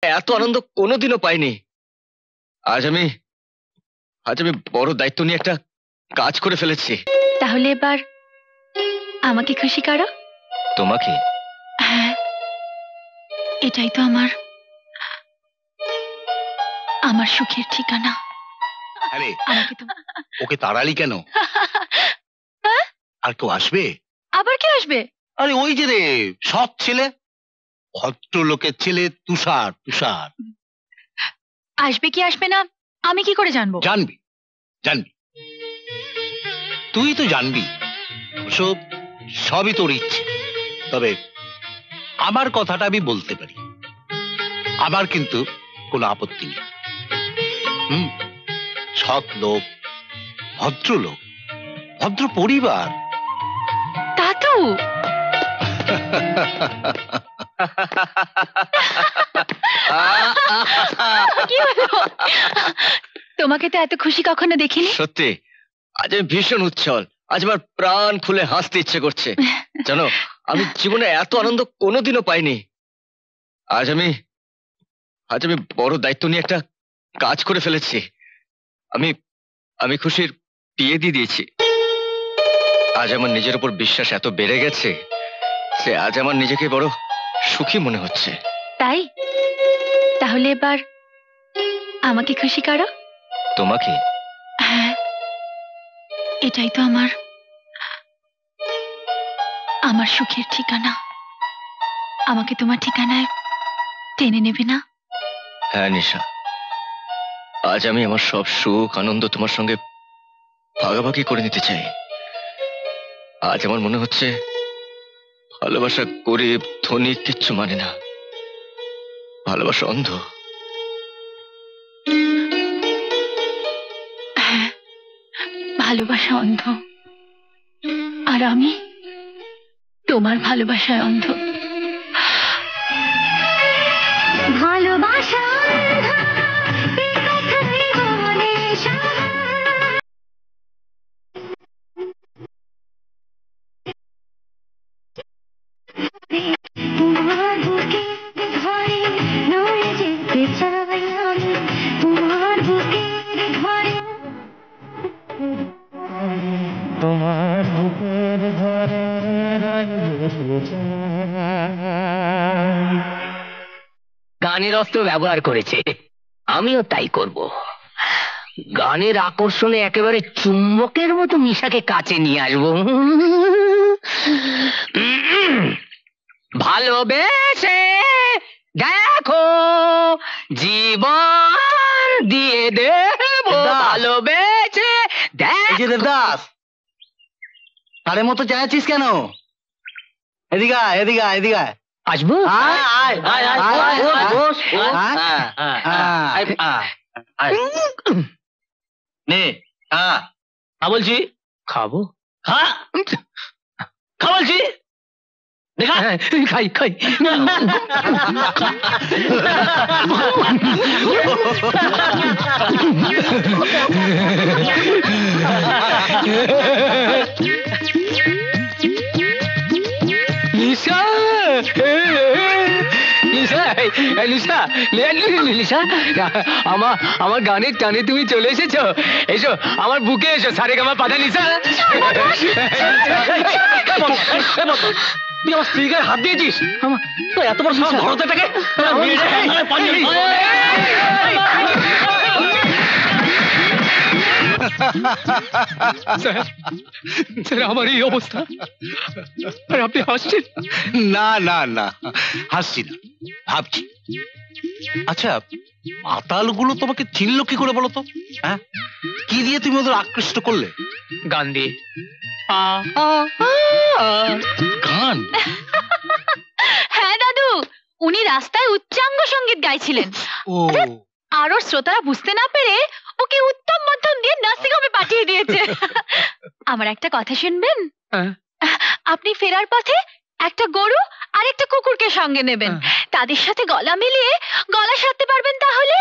এত আনন্দ কোনোদিনও পাইনি। আজ আমি বড় দায়িত্ব নিয়ে একটা কাজ করে ফেলেছি। তাহলে এবার আমাকে খুশি করো। তোমাকে? হ্যাঁ, এটাই তো আমার সুখের ঠিকানা। আরে ওকে তাড়ালি কেন? আর কেউ আসবে? আবার কে আসবে? আরে ওই যে রে সৎ ছেলে, ভদ্রলোকের ছেলে তুষার। তুষার আসবে কি আসবে না আমি কি করে জানবো? জানবি, তুই তো জানবি। সবই তোর ইচ্ছে। তবে আমার কথাটা আমি বলতে পারি, আমার কিন্তু কোনো আপত্তি নেই। সৎ লোক, ভদ্রলোক, ভদ্র পরিবার। দাদু কি হলো? তোমাকে তো এত খুশি কখনো দেখিনি। সত্যি আজ আমি ভীষণ উচ্ছল। আজ আমার প্রাণ খুলে হাসতে ইচ্ছে করছে। জানো, আমি জীবনে এত আনন্দ কোনোদিনও পাইনি। আজ আমি বড় দায়িত্ব নিয়ে একটা কাজ করে ফেলেছি। আমি খুশির বিয়ে দিয়ে দিয়েছি। আজ আমার নিজের উপর বিশ্বাস এত বেড়ে গেছে যে আজ আমার নিজেকে বড় সুখী মনে হচ্ছে। তাই? তাহলে এবার আমাকে খুশি করো। তোমাকে? হ্যাঁ, এটাই তো আমার সুখের ঠিকানা। আমাকে তোমার ঠিকানায় টেনে নেবে না? হ্যাঁ নিশা, আজ আমি আমার সব সুখ আনন্দ তোমার সঙ্গে ভাগাভাগি করে নিতে চাই। আজ আমার মনে হচ্ছে ভালোবাসা গরিব ধনী কিচ্ছু মানে না। ভালোবাসা অন্ধ। হ্যাঁ, ভালোবাসা অন্ধ, আর আমি তোমার ভালোবাসায় অন্ধ। ভালোবাসা গানের অস্ত্র ব্যবহার করেছে, আমিও তাই করব। গানের আকর্ষণে একেবারে চুম্বকের মতো মিশাকে কাছে নিয়ে আসবো। ভালোবেসে দেখো জীবন দিয়ে দেব, ভালোবেসে দেখো। দেবদাস, তার মতো চাইছিস কেন? এদিকে আয়, এদিকে আয়, এদিকে আয়। আসবো? নে বলছি, খাবো? খা বলছি। দেখা খাই খাই। লিসা, লিসা, লিসা, লিসা, আমার গানের টানে তুমি চলে এসেছো। এসো আমার বুকে এসো, সারেগামা পাধা নিসা। তুই আমার স্ত্রীকে হাত দিয়েছিস? তো এত বড় সাহস ধরতেটাকে? স্যার, আমার এই অবস্থা আর আপনি হাসছেন? না না না, হাসছি না, ভাবছি। আচ্ছা, মাতালগুলো তোমাকে চিনল কি করে বলো তো? হ্যাঁ, কি দিয়ে তুমি ওদের আকৃষ্ট করলে? গান দিয়ে। গান? হ্যাঁ দাদু, উনি রাস্তায় উচ্চাঙ্গ সঙ্গীত গাইছিলেন। আর ওর শ্রোতারা বুঝতে না পেরে ওকে উত্তম মধ্যম দিয়ে নার্সিং হোমে পাঠিয়ে দিয়েছে। আমার একটা কথা শুনবেন? আপনি ফেরার পথে একটা গরু আর একটা কুকুরকে সঙ্গে নেবেন। তাদের সাথে গলা মিলিয়ে গলা সারতে পারবেন তাহলে,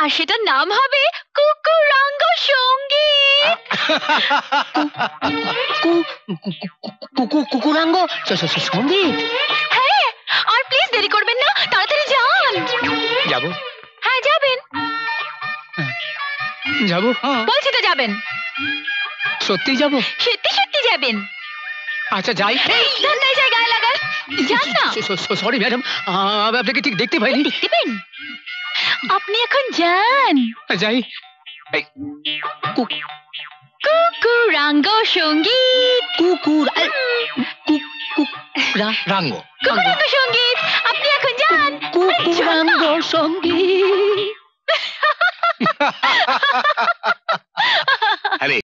আর সেটার নাম হবে কুকুরাঙ্গ সঙ্গীত। কুকুরাঙ্গ সঙ্গীত? হ্যাঁ, আর প্লিজ দেরি করবেন না, তাড়াতাড়ি যান। যাবো হ্যাঁ যাবেন, যাবো বলছি তো যাবেন, সত্যি যাবো। সত্যি সত্যি যাবেন। আচ্ছা যাই। এই ধান্দায় যায় গায়ে লাগান, যান না। সরি ম্যাডাম, আমি আপনাকে ঠিক দেখতে পাইনি। দেখতে পেন, আপনি এখন যান। যাই। কুকুরাঙ্গ সঙ্গীত, কুকুর রাঙ্গ কুকুরাঙ্গ সঙ্গীত, আপনি এখন যান। কুকুরাঙ্গ সঙ্গীত।